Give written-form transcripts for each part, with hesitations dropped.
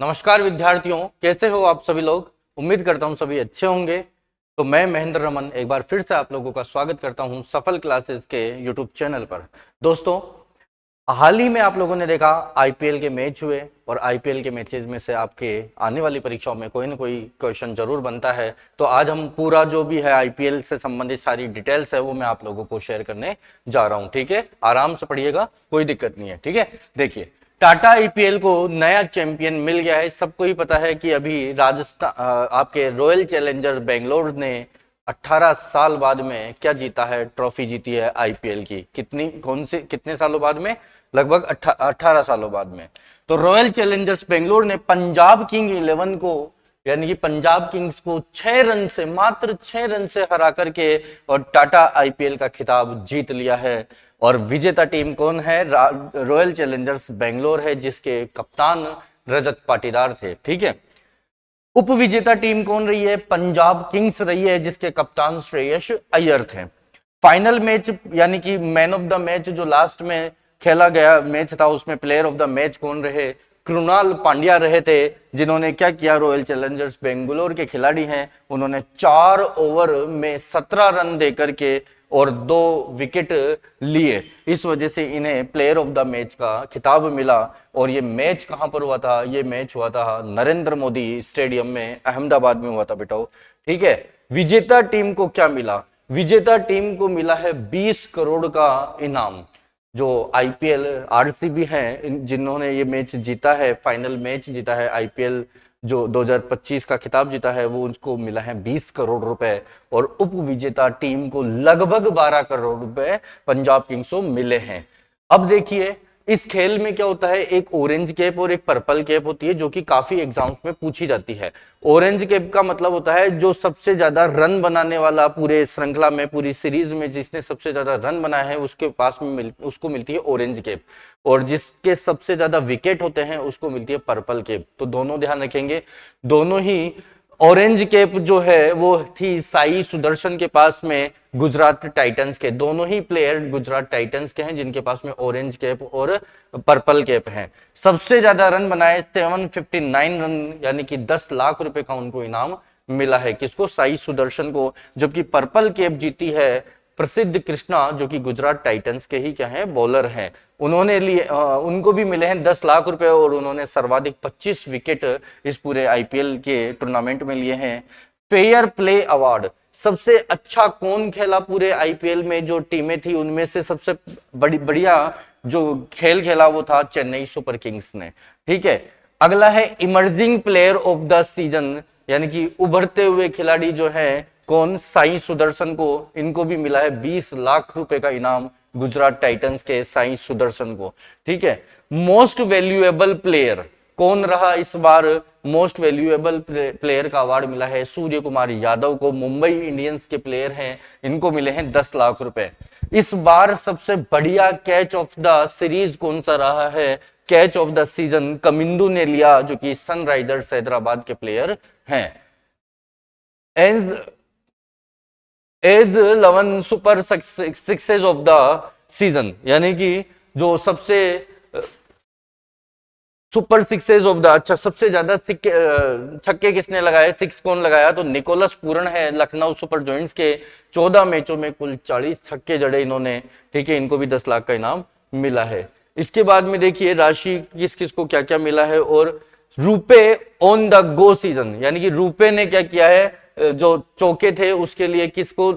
नमस्कार विद्यार्थियों, कैसे हो आप सभी लोग। उम्मीद करता हूं सभी अच्छे होंगे। तो मैं महेंद्र रमन एक बार फिर से आप लोगों का स्वागत करता हूं सफल क्लासेस के यूट्यूब चैनल पर। दोस्तों, हाल ही में आप लोगों ने देखा आईपीएल के मैच हुए और आईपीएल के मैचेस में से आपके आने वाली परीक्षाओं में कोई ना कोई क्वेश्चन जरूर बनता है। तो आज हम पूरा जो भी है आईपीएल से संबंधित सारी डिटेल्स है वो मैं आप लोगों को शेयर करने जा रहा हूं। ठीक है, आराम से पढ़िएगा, कोई दिक्कत नहीं है। ठीक है, देखिए टाटा आईपीएल को नया चैंपियन मिल गया है। सबको ही पता है कि अभी राजस्थान आपके रॉयल चैलेंजर्स बेंगलोर ने 18 साल बाद में क्या जीता है, ट्रॉफी जीती है आईपीएल की। कितने सालों बाद में? लगभग 18 सालों बाद में। तो रॉयल चैलेंजर्स बेंगलोर ने पंजाब किंग 11 को, यानी कि पंजाब किंग्स को 6 रन से, मात्र 6 रन से हरा करके और टाटा आईपीएल का खिताब जीत लिया है। और विजेता टीम कौन है? रॉयल चैलेंजर्स बेंगलोर है, जिसके कप्तान रजत पाटीदार थे। ठीक है, उप विजेता टीम कौन रही है? पंजाब किंग्स रही है, जिसके कप्तान श्रेयस अय्यर थे। फाइनल मैच यानी कि मैन ऑफ द मैच जो लास्ट में खेला गया मैच था, उसमें प्लेयर ऑफ द मैच कौन रहे? कृणाल पांड्या रहे थे, जिन्होंने क्या किया, रॉयल चैलेंजर्स बेंगलोर के खिलाड़ी हैं, उन्होंने 4 ओवर में 17 रन देकर के और 2 विकेट लिए। इस वजह से इन्हें प्लेयर ऑफ द मैच का खिताब मिला। और ये मैच कहां पर हुआ था? ये मैच हुआ था नरेंद्र मोदी स्टेडियम में, अहमदाबाद में हुआ था बेटा। ठीक है, विजेता टीम को क्या मिला? विजेता टीम को मिला है 20 करोड़ का इनाम। जो आईपीएल आरसीबी हैं, जिन्होंने ये मैच जीता है, फाइनल मैच जीता है आईपीएल जो 2025 का खिताब जीता है, वो उनको मिला है 20 करोड़ रुपए। और उप विजेता टीम को लगभग 12 करोड़ रुपए पंजाब किंग्स को मिले हैं। अब देखिए इस खेल में क्या होता है, एक ऑरेंज कैप और एक पर्पल कैप होती है, जो कि काफी एग्जाम्स में पूछी जाती है। ऑरेंज कैप का मतलब होता है जो सबसे ज्यादा रन बनाने वाला, पूरे श्रृंखला में, पूरी सीरीज में जिसने सबसे ज्यादा रन बनाए हैं उसके पास में उसको मिलती है ऑरेंज कैप। और जिसके सबसे ज्यादा विकेट होते हैं उसको मिलती है पर्पल कैप। तो दोनों ध्यान रखेंगे, दोनों ही। ऑरेंज कैप जो है वो थी साई सुदर्शन के पास में, गुजरात टाइटंस के। दोनों ही प्लेयर गुजरात टाइटंस के हैं, जिनके पास में ऑरेंज कैप और पर्पल कैप है। सबसे ज्यादा रन बनाए 759 रन, यानी कि 10 लाख रुपए का उनको इनाम मिला है। किसको? साई सुदर्शन को। जबकि पर्पल कैप जीती है प्रसिद्ध कृष्णा, जो कि गुजरात टाइटंस के ही क्या है, बॉलर हैं। उन्होंने लिए उनको भी मिले हैं 10 लाख रुपए और उन्होंने सर्वाधिक 25 विकेट इस पूरे आईपीएल के टूर्नामेंट में लिए हैं। फेयर प्ले अवार्ड, सबसे अच्छा कौन खेला पूरे आईपीएल में? जो टीमें थी उनमें से सबसे बढ़िया जो खेल खेला वो था चेन्नई सुपर किंग्स ने। ठीक है, अगला है emerging player of the season, यानी कि उभरते हुए खिलाड़ी जो है कौन? साई सुदर्शन को। इनको भी मिला है 20 लाख रुपए का इनाम, गुजरात टाइटंस के साई सुदर्शन को। ठीक है, मोस्ट वैल्यूएबल प्लेयर कौन रहा इस बार? मोस्ट वैल्यूएबल प्लेयर का अवार्ड मिला है सूर्य कुमार यादव को। मुंबई इंडियंस के प्लेयर हैं, इनको मिले हैं 10 लाख रुपए। इस बार सबसे बढ़िया कैच ऑफ द सीरीज कौन सा रहा है? Catch of the season Kamindu ने लिया, जो कि सनराइजर्स हैदराबाद के प्लेयर हैं। As 11 super sixes of the season, यानी कि जो सबसे सुपर सिक्सेस ऑफ द, अच्छा सबसे ज्यादा छक्के किसने लगाए, सिक्स कौन लगाया? तो निकोलस पूरन है, लखनऊ सुपर जॉइंट्स के। 14 मैचों में कुल 40 छक्के जड़े इन्होंने। ठीक है, इनको भी 10 लाख का इनाम मिला है। इसके बाद में देखिए राशि किस किस को क्या क्या मिला है। और रुपए ऑन द गो सीजन, यानी कि रुपए ने क्या किया है, जो चौके थे उसके लिए किसको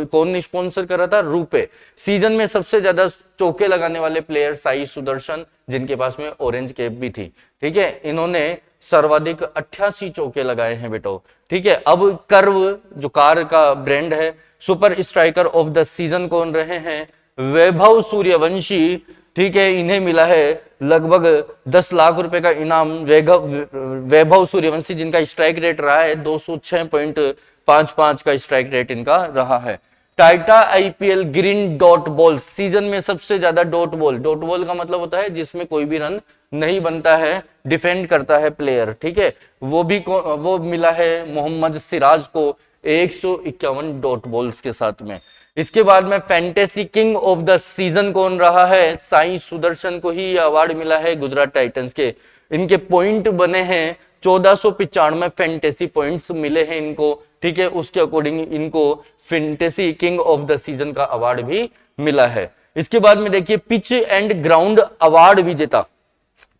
कौन स्पॉन्सर कर रहा था? रुपए। सीजन में सबसे ज्यादा चौके लगाने वाले प्लेयर साई सुदर्शन, जिनके पास में ऑरेंज कैप भी थी। ठीक है, इन्होंने सर्वाधिक 88 चौके लगाए हैं बेटो। ठीक है, अब कर्व जो कार का ब्रांड है, super striker of the season कौन रहे हैं? वैभव सूर्यवंशी। ठीक है, इन्हें मिला है लगभग 10 लाख रुपए का इनाम। वैभव सूर्यवंशी, जिनका स्ट्राइक रेट रहा है 206.55 का स्ट्राइक रेट इनका रहा है। Tata IPL green dot ball, season में सबसे ज्यादा डॉट बॉल का मतलब होता है जिसमें कोई भी रन नहीं बनता है, डिफेंड करता है प्लेयर। ठीक है, वो मिला है मोहम्मद सिराज को 151 डॉट बॉल्स के साथ में। इसके बाद में fantasy king of the season कौन रहा है, साई सुदर्शन को ही अवार्ड मिला है गुजरात टाइटंस के। इनके पॉइंट बने हैं 1495 फैंटेसी पॉइंट्स मिले हैं इनको, ठीक है। उसके अकॉर्डिंग इनको fantasy king of the season का अवार्ड भी मिला है। इसके बाद में देखिए पिच एंड ग्राउंड अवार्ड विजेता,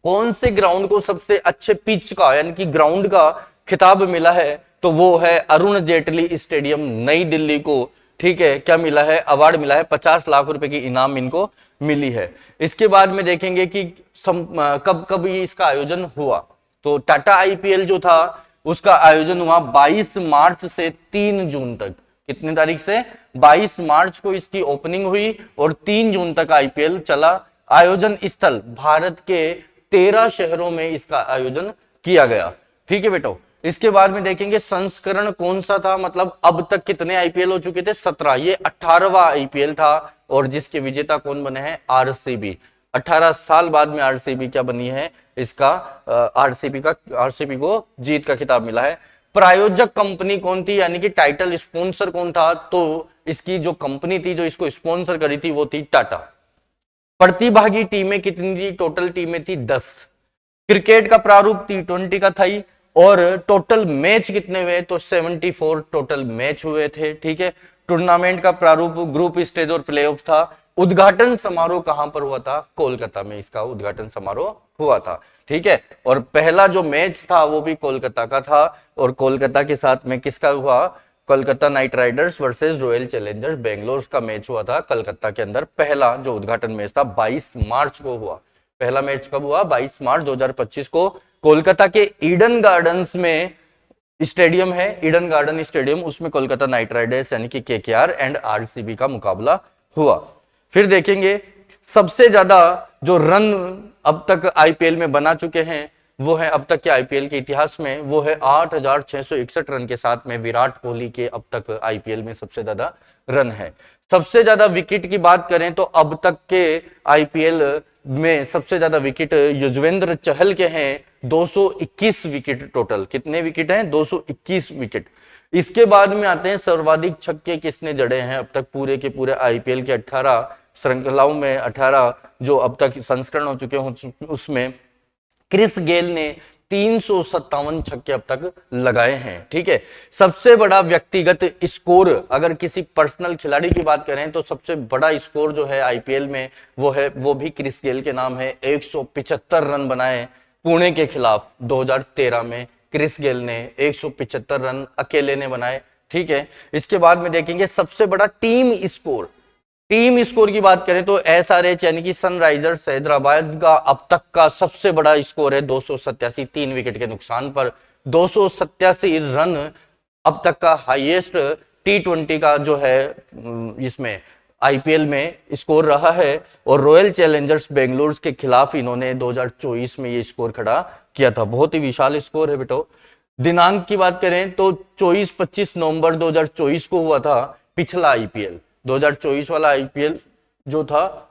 कौन से ग्राउंड को सबसे अच्छे पिच का यानी कि ग्राउंड का खिताब मिला है, तो वो है अरुण जेटली स्टेडियम नई दिल्ली को, ठीक है। क्या मिला है, अवार्ड मिला है, 50 लाख रुपए की इनाम इनको मिली है। इसके बाद में देखेंगे कि कब कब इसका आयोजन हुआ, तो टाटा आईपीएल जो था उसका आयोजन हुआ 22 मार्च से 3 जून तक। कितनी तारीख से, 22 मार्च को इसकी ओपनिंग हुई और 3 जून तक आईपीएल चला। आयोजन स्थल भारत के 13 शहरों में इसका आयोजन किया गया, ठीक है बेटो। इसके बाद में देखेंगे संस्करण कौन सा था, मतलब अब तक कितने आईपीएल हो चुके थे, 17, ये 18वां आईपीएल था और जिसके विजेता कौन बने हैं, आरसीबी। 18 साल बाद में आरसीबी क्या बनी है, इसका आरसीबी को जीत का खिताब मिला है। प्रायोजक कंपनी कौन थी, यानी कि टाइटल स्पॉन्सर कौन था, तो इसकी जो कंपनी थी जो इसको स्पॉन्सर करी थी वो थी टाटा। प्रतिभागी टीमें कितनी थी, टोटल टीमें थी 10। क्रिकेट का प्रारूप T20 का था और टोटल मैच कितने हुए, तो 74 टोटल मैच हुए थे, ठीक है। टूर्नामेंट का प्रारूप ग्रुप स्टेज और प्लेऑफ था। उद्घाटन समारोह कहां पर हुआ था, कोलकाता में इसका उद्घाटन समारोह हुआ था, ठीक है। और पहला जो मैच था वो भी कोलकाता का था और कोलकाता के साथ में किसका हुआ, Kolkata knight Riders versus royal Challengers Bangalore का मैच हुआ था कलकत्ता के अंदर। पहला जो उद्घाटन मैच था 22 मार्च को हुआ। पहला मैच कब हुआ, 22 मार्च 2025 को कोलकाता के ईडन गार्डन्स में स्टेडियम है, ईडन गार्डन स्टेडियम, उसमें कोलकाता नाइट राइडर्स यानी कि केकेआर एंड आरसीबी का मुकाबला हुआ। फिर देखेंगे सबसे ज्यादा जो रन अब तक आईपीएल में बना चुके हैं वो है, अब तक के आईपीएल के इतिहास में वो है 8661 रन के साथ में विराट कोहली के अब तक आईपीएल में सबसे ज्यादा रन है। सबसे ज्यादा विकेट की बात करें तो अब तक के आईपीएल में सबसे ज्यादा विकेट युजवेंद्र चहल के हैं, 221 विकेट टोटल। कितने विकेट हैं, 221 विकेट। इसके बाद में आते हैं सर्वाधिक छक्के किसने जड़े हैं अब तक पूरे के पूरे आईपीएल के 18 श्रृंखलाओं में, 18 जो अब तक संस्करण हो चुके हैं उसमें क्रिस गेल ने 357 छक्के अब तक लगाए हैं, ठीक है। सबसे बड़ा व्यक्तिगत स्कोर अगर किसी पर्सनल खिलाड़ी की बात करें तो सबसे बड़ा स्कोर जो है आईपीएल में वो भी क्रिस गेल के नाम है। 175 रन बनाए पुणे के खिलाफ 2013 में क्रिस गेल ने 175 रन अकेले ने बनाए, ठीक है। इसके बाद में देखेंगे सबसे बड़ा टीम स्कोर की बात करें तो एसआरएच यानी कि सनराइजर्स हैदराबाद का अब तक का सबसे बड़ा स्कोर है 287, 3 विकेट के नुकसान पर 287 रन अब तक का हाईएस्ट T20 का जो है इसमें आईपीएल में स्कोर रहा है। और रॉयल चैलेंजर्स बेंगलोर के खिलाफ इन्होंने 2024 में ये स्कोर खड़ा किया था। बहुत ही विशाल स्कोर है बेटो। दिनांक की बात करें तो 24-25 नवंबर 2024 को हुआ था पिछला आईपीएल। 2024 वाला आईपीएल जो था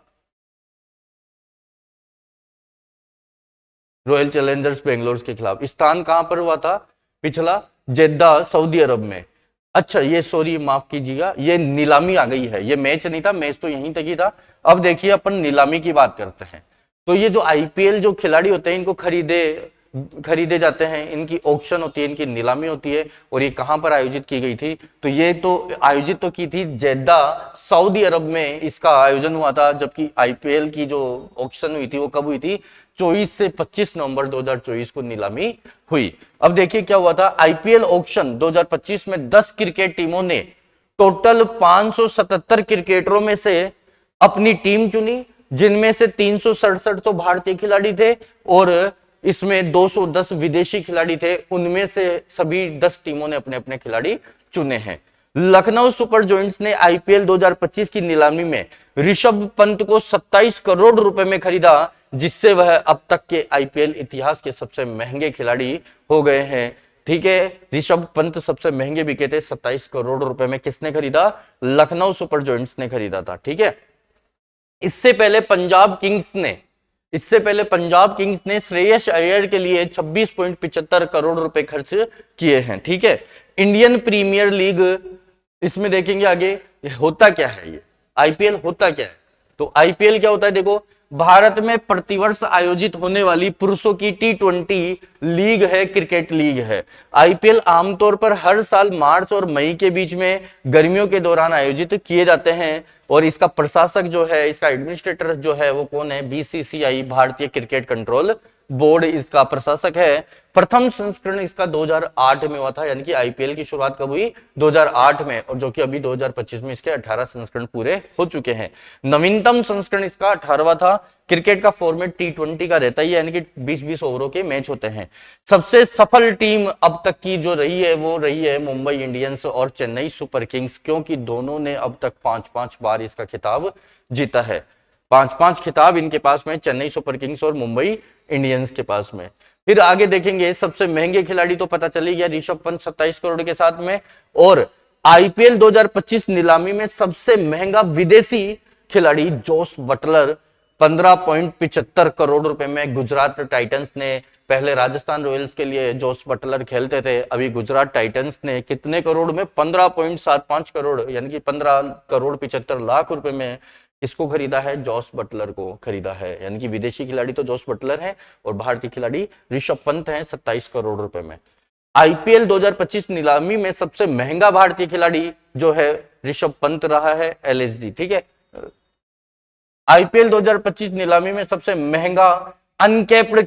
रॉयल चैलेंजर्स बेंगलोर के खिलाफ, स्थान कहां पर हुआ था, पिछला जेद्दा सऊदी अरब में। अच्छा ये सॉरी माफ कीजिएगा, ये नीलामी आ गई है, ये मैच नहीं था, मैच तो यहीं तक ही था। अब देखिए अपन नीलामी की बात करते हैं। तो ये जो आईपीएल जो खिलाड़ी होते हैं इनको खरीदे जाते हैं, इनकी ऑक्शन होती है, इनकी नीलामी होती है। और ये कहां पर आयोजित की गई थी, तो ये तो आयोजित तो की थी जेद्दा सऊदी अरब में इसका आयोजन हुआ था। जबकि आईपीएल की जो ऑक्शन हुई थी वो कब हुई थी, 24 से 25 नवंबर 2024 को नीलामी हुई। अब देखिए क्या हुआ था, आईपीएल ऑक्शन 2025 में 10 क्रिकेट टीमों ने टोटल 577 क्रिकेटरों में से अपनी टीम चुनी, जिनमें से 367 तो भारतीय खिलाड़ी थे और इसमें 210 विदेशी खिलाड़ी थे। उनमें से सभी 10 टीमों ने अपने अपने खिलाड़ी चुने हैं। लखनऊ सुपर जायंट्स ने आईपीएल 2025 की नीलामी में ऋषभ पंत को 27 करोड़ रुपए में खरीदा, जिससे वह अब तक के आईपीएल इतिहास के सबसे महंगे खिलाड़ी हो गए हैं, ठीक है। ऋषभ पंत सबसे महंगे बिके थे, 27 करोड़ रुपए में किसने खरीदा, लखनऊ सुपर जायंट्स ने खरीदा था, ठीक है। इससे पहले पंजाब किंग्स ने श्रेयस अय्यर के लिए 26.75 करोड़ रुपए खर्च किए हैं, ठीक है। इंडियन प्रीमियर लीग इसमें देखेंगे आगे ये होता क्या है, ये आईपीएल होता क्या है? तो आईपीएल क्या होता है, देखो, भारत में प्रतिवर्ष आयोजित होने वाली पुरुषों की T20 लीग है, क्रिकेट लीग है। आईपीएल आमतौर पर हर साल मार्च और मई के बीच में गर्मियों के दौरान आयोजित किए जाते हैं। और इसका प्रशासक जो है, इसका एडमिनिस्ट्रेटर जो है वो कौन है? बीसीसीआई, भारतीय क्रिकेट कंट्रोल बोर्ड इसका प्रशासक है। प्रथम संस्करण इसका 2008 में हुआ था, यानी कि आईपीएल की शुरुआत कब हुई? 2008 में, और जो कि अभी 2025 में इसके 18 संस्करण पूरे हो चुके हैं। नवीनतम संस्करण इसका 18वां था। क्रिकेट का फॉर्मेट T20 का रहता ही है, यानी कि 20-20 ओवरों के मैच होते हैं। सबसे सफल टीम अब तक की जो रही है वो रही है मुंबई इंडियंस और चेन्नई सुपर किंग्स, क्योंकि दोनों ने अब तक 5-5 बार इसका खिताब जीता है। 5-5 खिताब इनके पास में, चेन्नई सुपर किंग्स और मुंबई इंडियंस के पास में। फिर आगे देखेंगे, सबसे महंगे खिलाड़ी तो पता चली गया, ऋषभ पंत 27 करोड़ के साथ में। और आईपीएल 2025 नीलामी में सबसे महंगा विदेशी खिलाड़ी जोस बटलर 15.75 करोड़ रुपए में गुजरात टाइटंस ने, पहले राजस्थान रॉयल्स के लिए जोस बटलर खेलते थे, अभी गुजरात टाइटंस ने कितने करोड़ में? 15.75 करोड़, यानी कि 15 करोड़ 75 लाख रुपए में इसको खरीदा है, जॉस बटलर को खरीदा है। यानी कि विदेशी खिलाड़ी तो जॉस बटलर है और भारतीय खिलाड़ी ऋषभ पंत है 27 करोड़ रुपए में। आईपीएल 2025 नीलामी में सबसे महंगा भारतीय खिलाड़ी जो है ऋषभ पंत रहा है, एलएसजी, ठीक है। आईपीएल 2025 नीलामी में सबसे महंगा अनकैप्ड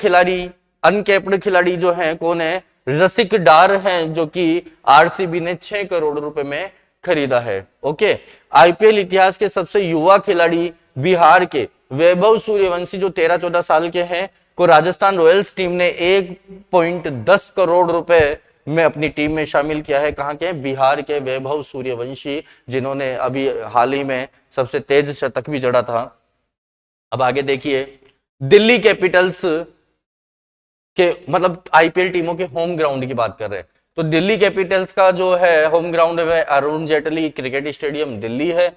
खिलाड़ी जो है कौन है? रसिक डार हैं, जो कि आरसीबी ने 6 करोड़ रुपए में खरीदा है। ओके, आईपीएल इतिहास के सबसे युवा खिलाड़ी बिहार के वैभव सूर्यवंशी जो 13-14 साल के हैं, को राजस्थान रॉयल्स टीम ने 1.10 करोड़ रुपए में अपनी टीम में शामिल किया है। कहां के? बिहार के वैभव सूर्यवंशी, जिन्होंने अभी हाल ही में सबसे तेज शतक भी जड़ा था। अब आगे देखिए, दिल्ली कैपिटल्स के, मतलब आईपीएल टीमों के होम ग्राउंड की बात कर रहे हैं, तो दिल्ली कैपिटल्स का जो है होम ग्राउंड है अरुण जेटली क्रिकेट स्टेडियम दिल्ली है।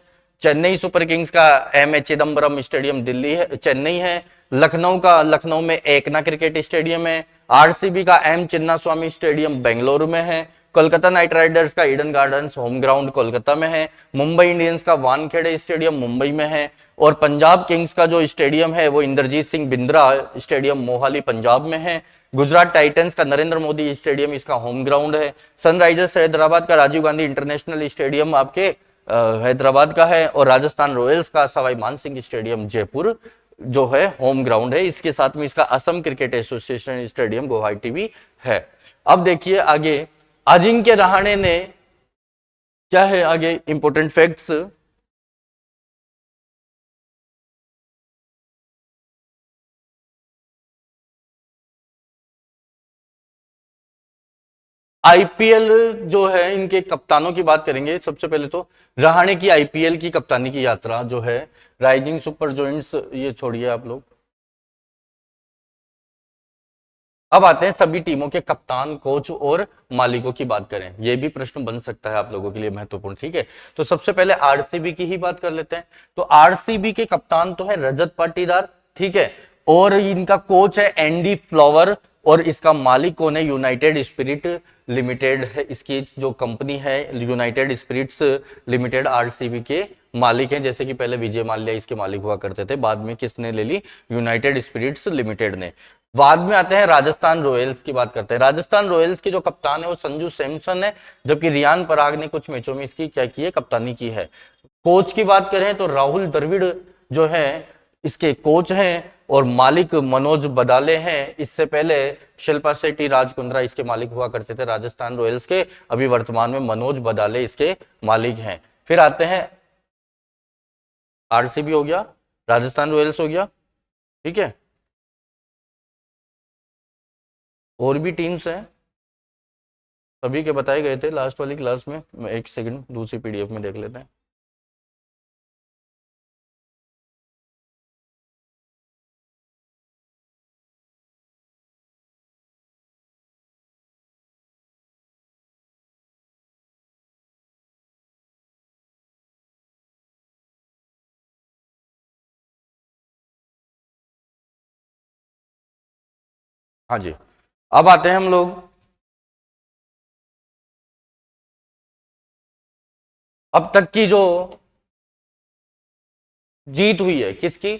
चेन्नई सुपर किंग्स का M A Chidambaram stadium Delhi है, चेन्नई है। लखनऊ का, लखनऊ में एकना क्रिकेट स्टेडियम है। आरसीबी का एम चिन्ना स्वामी स्टेडियम बेंगलुरु में है। कोलकाता नाइट राइडर्स का Eden Gardens home ground Kolkata में है। मुंबई इंडियंस का वानखेड़े स्टेडियम मुंबई में है। और पंजाब किंग्स का जो स्टेडियम है वो इंद्रजीत सिंह बिंद्रा स्टेडियम मोहाली पंजाब में है। गुजरात टाइटंस का नरेंद्र मोदी स्टेडियम इसका होम ग्राउंड है। सनराइजर्स हैदराबाद का राजीव गांधी इंटरनेशनल स्टेडियम आपके हैदराबाद का है। और राजस्थान रॉयल्स का सवाई मानसिंह स्टेडियम जयपुर जो है होम ग्राउंड है। इसके साथ में इसका Assam cricket association stadium Guwahati भी है। अब देखिए आगे, अजिंक्य रहाणे ने, क्या है आगे इंपॉर्टेंट फैक्ट्स, आईपीएल जो है इनके कप्तानों की बात करेंगे। सबसे पहले तो रहाणे की आईपीएल की कप्तानी की यात्रा जो है, राइजिंग सुपर जॉइंट्स ये छोड़िए आप लोग, अब आते हैं सभी टीमों के कप्तान, कोच और मालिकों की बात करें। यह भी प्रश्न बन सकता है आप लोगों के लिए महत्वपूर्ण, ठीक है। तो सबसे पहले आरसीबी की ही बात कर लेते हैं। तो आरसीबी के कप्तान तो है रजत पाटीदार, ठीक है। और इनका कोच है एंडी फ्लावर। और इसका मालिक कौन है? यूनाइटेड स्पिरिट लिमिटेड है, इसकी जो कंपनी है यूनाइटेड स्पिरिट्स लिमिटेड आरसीबी के मालिक हैं। जैसे कि पहले विजय माल्या इसके मालिक हुआ करते थे, बाद में किसने ले ली? यूनाइटेड स्पिरिट्स लिमिटेड ने। बाद में आते हैं राजस्थान रॉयल्स की बात करते हैं। राजस्थान रॉयल्स के जो कप्तान है वो संजू सैमसन है, जबकि रियान पराग ने कुछ मैचों में इसकी क्या की है? कप्तानी की है। कोच की बात करें तो राहुल द्रविड़ जो है इसके कोच हैं और मालिक मनोज बदाले हैं। इससे पहले शिल्पा शेट्टी, राज कुंद्रा इसके मालिक हुआ करते थे राजस्थान रॉयल्स के। अभी वर्तमान में मनोज बदाले इसके मालिक हैं। फिर आते हैं, आरसीबी हो गया, राजस्थान रॉयल्स हो गया, ठीक है। और भी टीम्स हैं, सभी के बताए गए थे लास्ट वाली क्लास में। एक सेकंड दूसरी पीडीएफ में देख लेते हैं। हाँ जी, अब आते हैं हम लोग अब तक की जो जीत हुई है किसकी,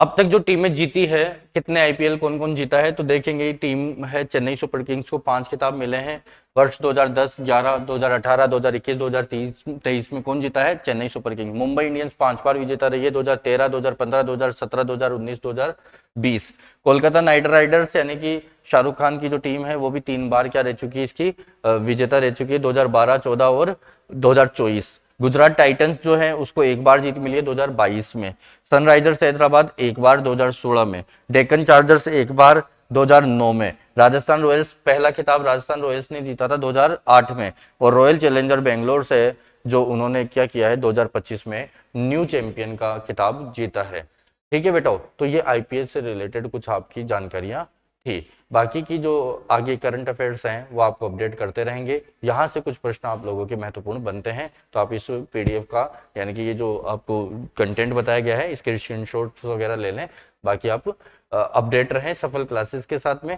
अब तक जो टीमें जीती है, कितने आईपीएल कौन कौन जीता है, तो देखेंगे टीम है चेन्नई सुपर किंग्स को 5 खिताब मिले हैं। वर्ष 2010, 11, 2018, 2021, 2023 में कौन जीता है, Chennai super Kings. Mumbai Indians 5 बार विजेता रही है, 2013, 2015, 2017, 2019, 2020। कोलकाता नाइट राइडर्स यानी कि शाहरुख खान की जो टीम है वो भी 3 बार क्या रह चुकी है, इसकी विजेता रह चुकी है, 2012, 14 और 2024। गुजरात टाइटंस जो है उसको 1 बार जीत मिली है 2022 में। सनराइजर्स हैदराबाद 1 बार 2016 में। डेक्कन चार्जर्स 1 बार 2009 में। राजस्थान रॉयल्स पहला खिताब राजस्थान रॉयल्स ने जीता था 2008 में। और रॉयल चैलेंजर बेंगलोर से जो उन्होंने क्या किया है 2025 में न्यू चैंपियन का खिताब जीता है। ठीक है बेटा, तो ये आईपीएल से रिलेटेड कुछ आपकी जानकारियां थी। बाकी की जो आगे करंट अफेयर्स हैं वो आपको अपडेट करते रहेंगे। यहाँ से कुछ प्रश्न आप लोगों के महत्वपूर्ण बनते हैं तो आप इस पीडीएफ का यानी कि ये जो आपको कंटेंट बताया गया है इसके स्क्रीनशॉट्स वगैरह ले लें। बाकी आप अपडेट रहें सफल क्लासेस के साथ में,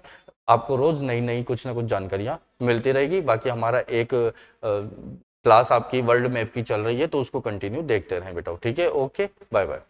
आपको रोज नई नई कुछ ना कुछ जानकारियां मिलती रहेगी। बाकी हमारा एक क्लास आपकी वर्ल्ड मैप की चल रही है तो उसको कंटिन्यू देखते रहें बेटा। ठीक है, ओके, बाय बाय।